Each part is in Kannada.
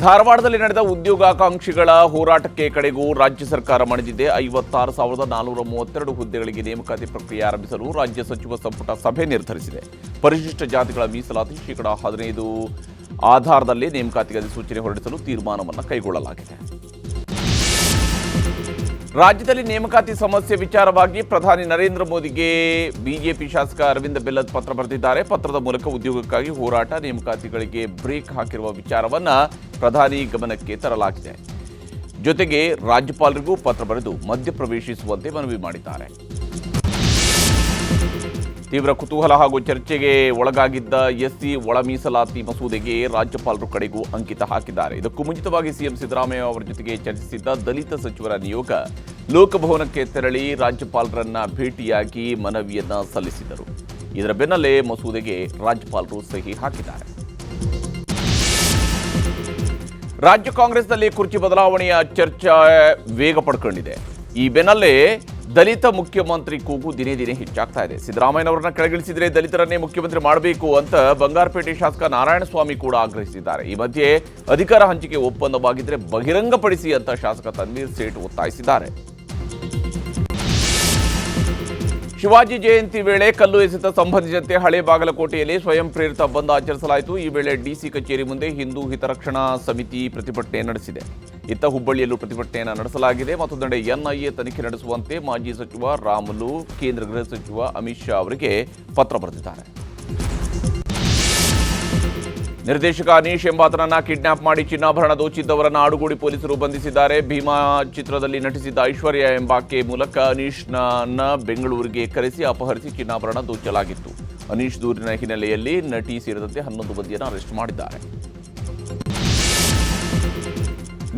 ಧಾರವಾಡದಲ್ಲಿ ನಡೆದ ಉದ್ಯೋಗಾಕಾಂಕ್ಷಿಗಳ ಹೋರಾಟಕ್ಕೆ ಕಡೆಗೂ ರಾಜ್ಯ ಸರ್ಕಾರ ಮಣಿದಿದೆ. 56,432 ಹುದ್ದೆಗಳಿಗೆ ನೇಮಕಾತಿ ಪ್ರಕ್ರಿಯೆ ಆರಂಭಿಸಲು ರಾಜ್ಯ ಸಚಿವ ಸಂಪುಟ ಸಭೆ ನಿರ್ಧರಿಸಿದೆ. ಪರಿಶಿಷ್ಟ ಜಾತಿಗಳ ಮೀಸಲಾತಿ ಶೇಕಡಾ 15 ಆಧಾರದಲ್ಲಿ ನೇಮಕಾತಿಗೆ ಅಧಿಸೂಚನೆ ಹೊರಡಿಸಲು ತೀರ್ಮಾನವನ್ನು ಕೈಗೊಳ್ಳಲಾಗಿದೆ. ರಾಜ್ಯದಲ್ಲಿ ನೇಮಕಾತಿ ಸಮಸ್ಯೆ ವಿಚಾರವಾಗಿ ಪ್ರಧಾನಿ ನರೇಂದ್ರ ಮೋದಿಗೆ ಬಿಜೆಪಿ ಶಾಸಕ ಅರವಿಂದ ಬೆಲ್ಲದ್ ಪತ್ರ ಬರೆದಿದ್ದಾರೆ. ಪತ್ರದ ಮೂಲಕ ಉದ್ಯೋಗಕ್ಕಾಗಿ ಹೋರಾಟ, ನೇಮಕಾತಿಗಳಿಗೆ ಬ್ರೇಕ್ ಹಾಕಿರುವ ವಿಚಾರವನ್ನು ಪ್ರಧಾನಿ ಗಮನಕ್ಕೆ ತರಲಾಗಿದೆ. ಜೊತೆಗೆ ರಾಜ್ಯಪಾಲರಿಗೂ ಪತ್ರ ಬರೆದು ಮಧ್ಯಪ್ರವೇಶಿಸುವಂತೆ ಮನವಿ ಮಾಡಿದ್ದಾರೆ. ತೀವ್ರ ಕುತೂಹಲ ಹಾಗೂ ಚರ್ಚೆಗೆ ಒಳಗಾಗಿದ್ದ ಎಸ್ಸಿ ಒಳ ಮೀಸಲಾತಿ ಮಸೂದೆಗೆ ರಾಜ್ಯಪಾಲರು ಕಡೆಗೂ ಅಂಕಿತ ಹಾಕಿದ್ದಾರೆ. ಇದಕ್ಕೂ ಮುಂಚಿತವಾಗಿ ಸಿಎಂ ಸಿದ್ದರಾಮಯ್ಯ ಅವರ ಜೊತೆಗೆ ಚರ್ಚಿಸಿದ್ದ ದಲಿತ ಸಚಿವರ ನಿಯೋಗ ಲೋಕಭವನಕ್ಕೆ ತೆರಳಿ ರಾಜ್ಯಪಾಲರನ್ನ ಭೇಟಿಯಾಗಿ ಮನವಿಯನ್ನ ಸಲ್ಲಿಸಿದರು. ಇದರ ಬೆನ್ನಲ್ಲೇ ಮಸೂದೆಗೆ ರಾಜ್ಯಪಾಲರು ಸಹಿ ಹಾಕಿದ್ದಾರೆ. ರಾಜ್ಯ ಕಾಂಗ್ರೆಸ್ನಲ್ಲಿ ಕುರ್ಚಿ ಬದಲಾವಣೆಯ ಚರ್ಚೆ ವೇಗ ಪಡ್ಕೊಂಡಿದೆ. ಈ ಬೆನ್ನಲ್ಲೇ ದಲಿತ ಮುಖ್ಯಮಂತ್ರಿ ಕೂಗು ದಿನೇ ದಿನೇ ಹೆಚ್ಚಾಗ್ತಾ ಇದೆ. ಸಿದ್ದರಾಮಯ್ಯನವರನ್ನ ಕೆಳಗಿಳಿಸಿದರೆ ದಲಿತರನ್ನೇ ಮುಖ್ಯಮಂತ್ರಿ ಮಾಡಬೇಕು ಅಂತ ಬಂಗಾರಪೇಟೆ ಶಾಸಕ ನಾರಾಯಣಸ್ವಾಮಿ ಕೂಡ ಆಗ್ರಹಿಸಿದ್ದಾರೆ. ಈ ಮಧ್ಯೆ ಅಧಿಕಾರ ಹಂಚಿಕೆ ಒಪ್ಪಂದವಾಗಿದ್ದರೆ ಬಹಿರಂಗಪಡಿಸಿ ಅಂತ ಶಾಸಕ ತನ್ವೀರ್ ಸೇಠ್ ಒತ್ತಾಯಿಸಿದ್ದಾರೆ. ಶಿವಾಜಿ ಜಯಂತಿ ವೇಳೆ ಕಲ್ಲು ಎಸೆತ ಸಂಬಂಧಿಸಿದಂತೆ ಹಳೆ ಬಾಗಲಕೋಟೆಯಲ್ಲಿ ಸ್ವಯಂ ಪ್ರೇರಿತ ಬಂದ್ ಆಚರಿಸಲಾಯಿತು. ಈ ವೇಳೆ ಡಿಸಿ ಕಚೇರಿ ಮುಂದೆ ಹಿಂದೂ ಹಿತರಕ್ಷಣಾ ಸಮಿತಿ ಪ್ರತಿಭಟನೆ ನಡೆಸಿದೆ. ಇತ್ತ ಹುಬ್ಬಳ್ಳಿಯಲ್ಲೂ ಪ್ರತಿಭಟನೆಯನ್ನು ನಡೆಸಲಾಗಿದೆ. ಮತ್ತೊಂದೆಡೆ ಎನ್ಐಎ ತನಿಖೆ ನಡೆಸುವಂತೆ ಮಾಜಿ ಸಚಿವ ರಾಮುಲು ಕೇಂದ್ರ ಗೃಹ ಸಚಿವ ಅಮಿತ್ ಶಾ ಅವರಿಗೆ ಪತ್ರ ಬರೆದಿದ್ದಾರೆ. ನಿರ್ದೇಶಕ ಅನೀಶ್ ಎಂಬಾತನನ್ನ ಕಿಡ್ನಾಪ್ ಮಾಡಿ ಚಿನ್ನಾಭರಣ ದೋಚಿದ್ದವರನ್ನ ಆಡುಗೋಡಿ ಪೊಲೀಸರು ಬಂಧಿಸಿದ್ದಾರೆ. ಭೀಮಾ ಚಿತ್ರದಲ್ಲಿ ನಟಿಸಿದ್ದ ಐಶ್ವರ್ಯ ಎಂಬಾಕೆ ಮೂಲಕ ಅನೀಶ್ನನ್ನ ಬೆಂಗಳೂರಿಗೆ ಕರೆಸಿ ಅಪಹರಿಸಿ ಚಿನ್ನಾಭರಣ ದೋಚಲಾಗಿತ್ತು. ಅನೀಶ್ ದೂರಿನ ಹಿನ್ನೆಲೆಯಲ್ಲಿ ನಟಿ ಸೇರಿದಂತೆ 11 ಮಂದಿಯನ್ನು ಅರೆಸ್ಟ್ ಮಾಡಿದ್ದಾರೆ.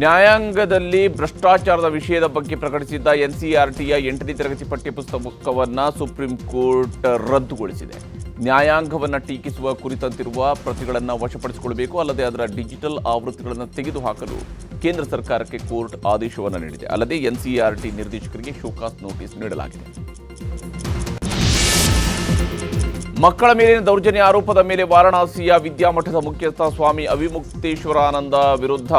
ನ್ಯಾಯಾಂಗದಲ್ಲಿ ಭ್ರಷ್ಟಾಚಾರದ ವಿಷಯದ ಬಗ್ಗೆ ಪ್ರಕಟಿಸಿದ್ದ ಎನ್ಸಿಇಆರ್ಟಿಯ 8ನೇ ತರಗತಿ ಪಠ್ಯಪುಸ್ತಕವನ್ನು ಸುಪ್ರೀಂ ಕೋರ್ಟ್ ರದ್ದುಗೊಳಿಸಿದೆ. ನ್ಯಾಯಾಂಗವನ್ನು ಟೀಕಿಸುವ ಕುರಿತಂತಿರುವ ಪ್ರತಿಗಳನ್ನು ವಶಪಡಿಸಿಕೊಳ್ಳಬೇಕು, ಅಲ್ಲದೆ ಅದರ ಡಿಜಿಟಲ್ ಆವೃತ್ತಿಗಳನ್ನು ತೆಗೆದುಹಾಕಲು ಕೇಂದ್ರ ಸರ್ಕಾರಕ್ಕೆ ಕೋರ್ಟ್ ಆದೇಶವನ್ನು ನೀಡಿದೆ. ಅಲ್ಲದೆ ಎನ್ಸಿಇಆರ್ಟಿ ನಿರ್ದೇಶಕರಿಗೆ ಶೋಕಾಸ್ ನೋಟಿಸ್ ನೀಡಲಾಗಿದೆ. ಮಕ್ಕಳ ಮೇಲಿನ ದೌರ್ಜನ್ಯ ಆರೋಪದ ಮೇಲೆ ವಾರಣಾಸಿಯ ವಿದ್ಯಾಮಠದ ಮುಖ್ಯಸ್ಥ ಸ್ವಾಮಿ ಅವಿಮುಕ್ತೇಶ್ವರಾನಂದ ವಿರುದ್ಧ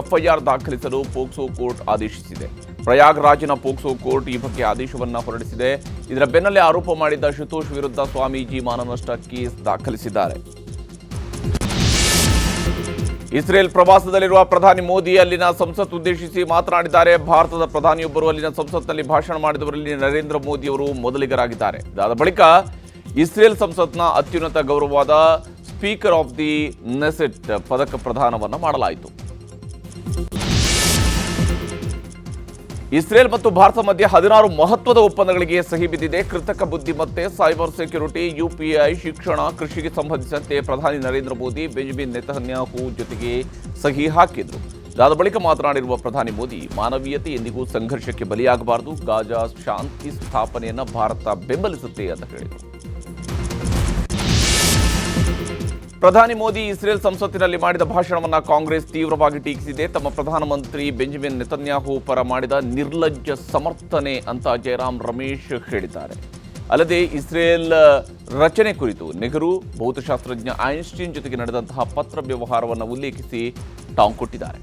ಎಫ್ಐಆರ್ ದಾಖಲಿಸಲು ಪೋಕ್ಸೋ ಕೋರ್ಟ್ ಆದೇಶಿಸಿದೆ. ಪ್ರಯಾಗ್ರಾಜ್ನ ಪೋಕ್ಸೋ ಕೋರ್ಟ್ ಈ ಬಗ್ಗೆ ಆದೇಶವನ್ನು ಹೊರಡಿಸಿದೆ. ಇದರ ಬೆನ್ನಲ್ಲೇ ಆರೋಪ ಮಾಡಿದ್ದ ಶುತೋಷ್ ವಿರುದ್ಧ ಸ್ವಾಮೀಜಿ ಮಾನನಷ್ಟ ಕೇಸ್ ದಾಖಲಿಸಿದ್ದಾರೆ. ಇಸ್ರೇಲ್ ಪ್ರವಾಸದಲ್ಲಿರುವ ಪ್ರಧಾನಿ ಮೋದಿ ಅಲ್ಲಿನ ಸಂಸತ್ ಉದ್ದೇಶಿಸಿ ಮಾತನಾಡಿದ್ದಾರೆ. ಭಾರತದ ಪ್ರಧಾನಿಯೊಬ್ಬರು ಅಲ್ಲಿನ ಸಂಸತ್ನಲ್ಲಿ ಭಾಷಣ ಮಾಡಿದವರಲ್ಲಿ ನರೇಂದ್ರ ಮೋದಿ ಅವರು ಮೊದಲಿಗರಾಗಿದ್ದಾರೆ. ಇದಾದ ಬಳಿಕ ಇಸ್ರೇಲ್ ಸಂಸತ್ನ ಅತ್ಯುನ್ನತ ಗೌರವವಾದ ಸ್ಪೀಕರ್ ಆಫ್ ದಿ ನೆಸೆಟ್ ಪದಕ ಪ್ರದಾನವನ್ನು ಮಾಡಲಾಯಿತು. ಇಸ್ರೇಲ್ ಮತ್ತು ಭಾರತ ಮಧ್ಯೆ 16 ಮಹತ್ವದ ಒಪ್ಪಂದಗಳಿಗೆ ಸಹಿ ಬಿದ್ದಿದೆ. ಕೃತಕ ಬುದ್ಧಿಮತ್ತೆ, ಸೈಬರ್ ಸೆಕ್ಯುರಿಟಿ, ಯುಪಿಐ, ಶಿಕ್ಷಣ, ಕೃಷಿಗೆ ಸಂಬಂಧಿಸಿದಂತೆ ಪ್ರಧಾನಿ ನರೇಂದ್ರ ಮೋದಿ ಬೆಂಜಮಿನ್ ನೆತನ್ಯಾಹು ಜೊತೆಗೆ ಸಹಿ ಹಾಕಿದ್ರು. ಇದಾದ ಬಳಿಕ ಮಾತನಾಡಿರುವ ಪ್ರಧಾನಿ ಮೋದಿ, ಮಾನವೀಯತೆ ಎಂದಿಗೂ ಸಂಘರ್ಷಕ್ಕೆ ಬಲಿಯಾಗಬಾರದು, ಗಾಜಾ ಶಾಂತಿ ಸ್ಥಾಪನೆಯನ್ನು ಭಾರತ ಬೆಂಬಲಿಸುತ್ತೆ ಅಂತ ಹೇಳಿದರು. ಪ್ರಧಾನಿ ಮೋದಿ ಇಸ್ರೇಲ್ ಸಂಸತ್ತಿನಲ್ಲಿ ಮಾಡಿದ ಭಾಷಣವನ್ನು ಕಾಂಗ್ರೆಸ್ ತೀವ್ರವಾಗಿ ಟೀಕಿಸಿದೆ. ತಮ್ಮ ಪ್ರಧಾನಮಂತ್ರಿ ಬೆಂಜಮಿನ್ ನೆತನ್ಯಾಹು ಪರ ಮಾಡಿದ ನಿರ್ಲಜ್ಜ ಸಮರ್ಥನೆ ಅಂತ ಜಯರಾಮ್ ರಮೇಶ್ ಹೇಳಿದ್ದಾರೆ. ಅಲ್ಲದೆ ಇಸ್ರೇಲ್ ರಚನೆ ಕುರಿತು ನೆಹರು, ಭೌತಶಾಸ್ತ್ರಜ್ಞ ಐನ್ಸ್ಟೀನ್ ಜೊತೆಗೆ ನಡೆದಂತಹ ಪತ್ರ ವ್ಯವಹಾರವನ್ನು ಉಲ್ಲೇಖಿಸಿ ಟಾಂಗ್ ಕೊಟ್ಟಿದ್ದಾರೆ.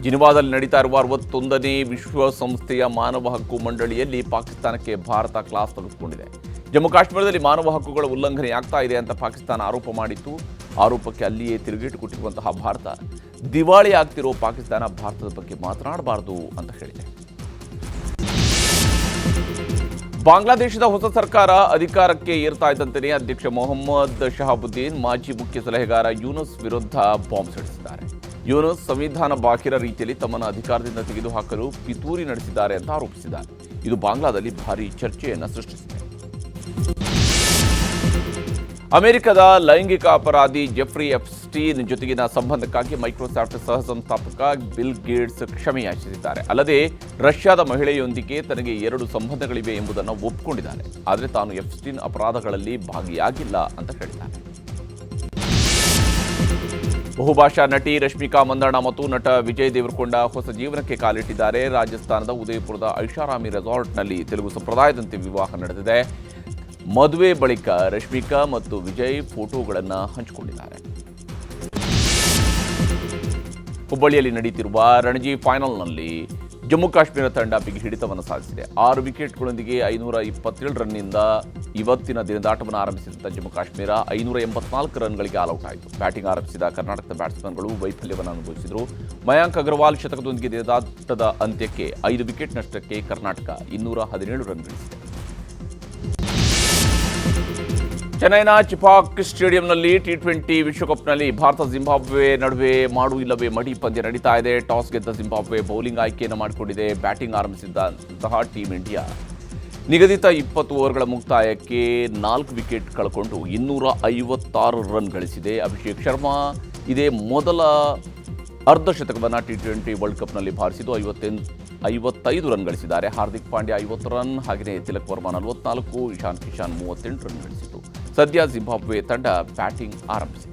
ಜಿನಿವಾದಲ್ಲಿ ನಡೀತಾ ಇರುವ 61ನೇ ವಿಶ್ವಸಂಸ್ಥೆಯ ಮಾನವ ಹಕ್ಕು ಮಂಡಳಿಯಲ್ಲಿ ಪಾಕಿಸ್ತಾನಕ್ಕೆ ಭಾರತ ಕ್ಲಾಸ್ ತೆಗೆದುಕೊಂಡಿದೆ. ಜಮ್ಮು ಕಾಶ್ಮೀರದಲ್ಲಿ ಮಾನವ ಹಕ್ಕುಗಳ ಉಲ್ಲಂಘನೆಯಾಗ್ತಾ ಇದೆ ಅಂತ ಪಾಕಿಸ್ತಾನ ಆರೋಪ ಮಾಡಿತ್ತು. ಆರೋಪಕ್ಕೆ ಅಲ್ಲಿಯೇ ತಿರುಗೇಟು ಕೊಟ್ಟಿರುವಂತಹ ಭಾರತ, ದಿವಾಳಿ ಆಗ್ತಿರೋ ಪಾಕಿಸ್ತಾನ ಭಾರತದ ಬಗ್ಗೆ ಮಾತನಾಡಬಾರದು ಅಂತ ಹೇಳಿದೆ. ಬಾಂಗ್ಲಾದೇಶದ ಹೊಸ ಸರ್ಕಾರ ಅಧಿಕಾರಕ್ಕೆ ಏರ್ತಾ ಇದ್ದಂತೆಯೇ ಅಧ್ಯಕ್ಷ ಮೊಹಮ್ಮದ್ ಶಹಾಬುದ್ದೀನ್ ಮಾಜಿ ಮುಖ್ಯ ಸಲಹೆಗಾರ ಯೂನುಸ್ ವಿರುದ್ಧ ಬಾಂಬ್ ಸಿಡಿಸಿದ್ದಾರೆ. ಯೂನುಸ್ ಸಂವಿಧಾನ ಬಾಹಿರ ರೀತಿಯಲ್ಲಿ ತಮ್ಮನ್ನು ಅಧಿಕಾರದಿಂದ ತೆಗೆದುಹಾಕಲು ಪಿತೂರಿ ನಡೆಸಿದ್ದಾರೆ ಅಂತ ಆರೋಪಿಸಿದ್ದಾರೆ. ಇದು ಬಾಂಗ್ಲಾದಲ್ಲಿ ಭಾರೀ ಚರ್ಚೆಯನ್ನು ಸೃಷ್ಟಿಸಿದೆ. ಅಮೆರಿಕದ ಲೈಂಗಿಕ ಅಪರಾಧಿ ಜೆಫ್ರಿ ಎಪ್ಸ್ಟೀನ್ ಜೊತೆಗಿನ ಸಂಬಂಧಕ್ಕಾಗಿ ಮೈಕ್ರೋಸಾಫ್ಟ್ ಸಹ ಸಂಸ್ಥಾಪಕ ಬಿಲ್ ಗೇಟ್ಸ್ ಕ್ಷಮೆಯಾಚಿಸಿದ್ದಾರೆ. ಅಲ್ಲದೆ ರಷ್ಯಾದ ಮಹಿಳೆಯೊಂದಿಗೆ ತನಗೆ 2 ಸಂಬಂಧಗಳಿವೆ ಎಂಬುದನ್ನು ಒಪ್ಪಿಕೊಂಡಿದ್ದಾರೆ. ಆದರೆ ತಾನು ಎಪ್ಸ್ಟೀನ್ ಅಪರಾಧಗಳಲ್ಲಿ ಭಾಗಿಯಾಗಿಲ್ಲ ಅಂತ ಹೇಳಿದ್ದಾರೆ. ಬಹುಭಾಷಾ ನಟಿ ರಶ್ಮಿಕಾ ಮಂದಣ್ಣ ಮತ್ತು ನಟ ವಿಜಯ್ ದೇವರಕೊಂಡ ಹೊಸ ಜೀವನಕ್ಕೆ ಕಾಲಿಟ್ಟಿದ್ದಾರೆ. ರಾಜಸ್ಥಾನದ ಉದಯಪುರದ ಐಷಾರಾಮಿ ರೆಸಾರ್ಟ್ನಲ್ಲಿ ತೆಲುಗು ಸಂಪ್ರದಾಯದಂತೆ ವಿವಾಹ ನಡೆದಿದೆ. ಮದುವೆ ಬಳಿಕ ರಶ್ಮಿಕಾ ಮತ್ತು ವಿಜಯ್ ಫೋಟೋಗಳನ್ನು ಹಂಚಿಕೊಂಡಿದ್ದಾರೆ. ಹುಬ್ಬಳ್ಳಿಯಲ್ಲಿ ನಡೆಯುತ್ತಿರುವ ರಣಜಿ ಫೈನಲ್ನಲ್ಲಿ ಜಮ್ಮು ಕಾಶ್ಮೀರ ತಂಡ ಬಿಗಿ ಹಿಡಿತವನ್ನು ಸಾಧಿಸಿದೆ. 6 ವಿಕೆಟ್ಗಳೊಂದಿಗೆ 527 ರನ್ನಿಂದ ಇವತ್ತಿನ ದಿನದಾಟವನ್ನು ಆರಂಭಿಸಿದಂಥ ಜಮ್ಮು ಕಾಶ್ಮೀರ 584 ರನ್ಗಳಿಗೆ ಆಲ್ಔಟ್ ಆಯಿತು. ಬ್ಯಾಟಿಂಗ್ ಆರಂಭಿಸಿದ ಕರ್ನಾಟಕದ ಬ್ಯಾಟ್ಸ್ಮನ್ಗಳು ವೈಫಲ್ಯವನ್ನು ಅನುಭವಿಸಿದರು. ಮಯಾಂಕ್ ಅಗರ್ವಾಲ್ ಶತಕದೊಂದಿಗೆ ದಿನದಾಟದ ಅಂತ್ಯಕ್ಕೆ 5 ವಿಕೆಟ್ ನಷ್ಟಕ್ಕೆ ಕರ್ನಾಟಕ 217 ರನ್ ಗಳಿಸಿದೆ. ಚೆನ್ನೈನ ಚಿಪಾಕ್ ಸ್ಟೇಡಿಯಂನಲ್ಲಿ ಟಿ20 ವಿಶ್ವಕಪ್ನಲ್ಲಿ ಭಾರತ ಜಿಂಬಾಬ್ವೆ ನಡುವೆ ಮಾಡು ಇಲ್ಲವೇ ಮಡಿ ಪಂದ್ಯ ನಡೀತಾ ಇದೆ. ಟಾಸ್ ಗೆದ್ದ ಜಿಂಬಾಬ್ವೆ ಬೌಲಿಂಗ್ ಆಯ್ಕೆಯನ್ನು ಮಾಡಿಕೊಂಡಿದೆ. ಬ್ಯಾಟಿಂಗ್ ಆರಂಭಿಸಿದ್ದಂತಹ ಟೀಂ ಇಂಡಿಯಾ ನಿಗದಿತ 20 ಓವರ್ಗಳ ಮುಕ್ತಾಯಕ್ಕೆ 4 ವಿಕೆಟ್ ಕಳ್ಕೊಂಡು 256 ರನ್ ಗಳಿಸಿದೆ. ಅಭಿಷೇಕ್ ಶರ್ಮಾ ಇದೇ ಮೊದಲ ಅರ್ಧ ಶತಕವನ್ನು ಟಿ20 ವರ್ಲ್ಡ್ ಕಪ್ನಲ್ಲಿ ಬಾರಿಸಿದ್ದು 55 ರನ್ ಗಳಿಸಿದ್ದಾರೆ. ಹಾರ್ದಿಕ್ ಪಾಂಡ್ಯ 50 ರನ್, ಹಾಗೆಯೇ ತಿಲಕ್ ವರ್ಮಾ 44, ಇಶಾನ್ ಕಿಶನ್ 38 ರನ್ ಗಳಿಸಿತು. ಸದ್ಯ ಜಿಂಬಾಬ್ವೆ ತಂಡ ಬ್ಯಾಟಿಂಗ್ ಆರಂಭಿಸಿದೆ.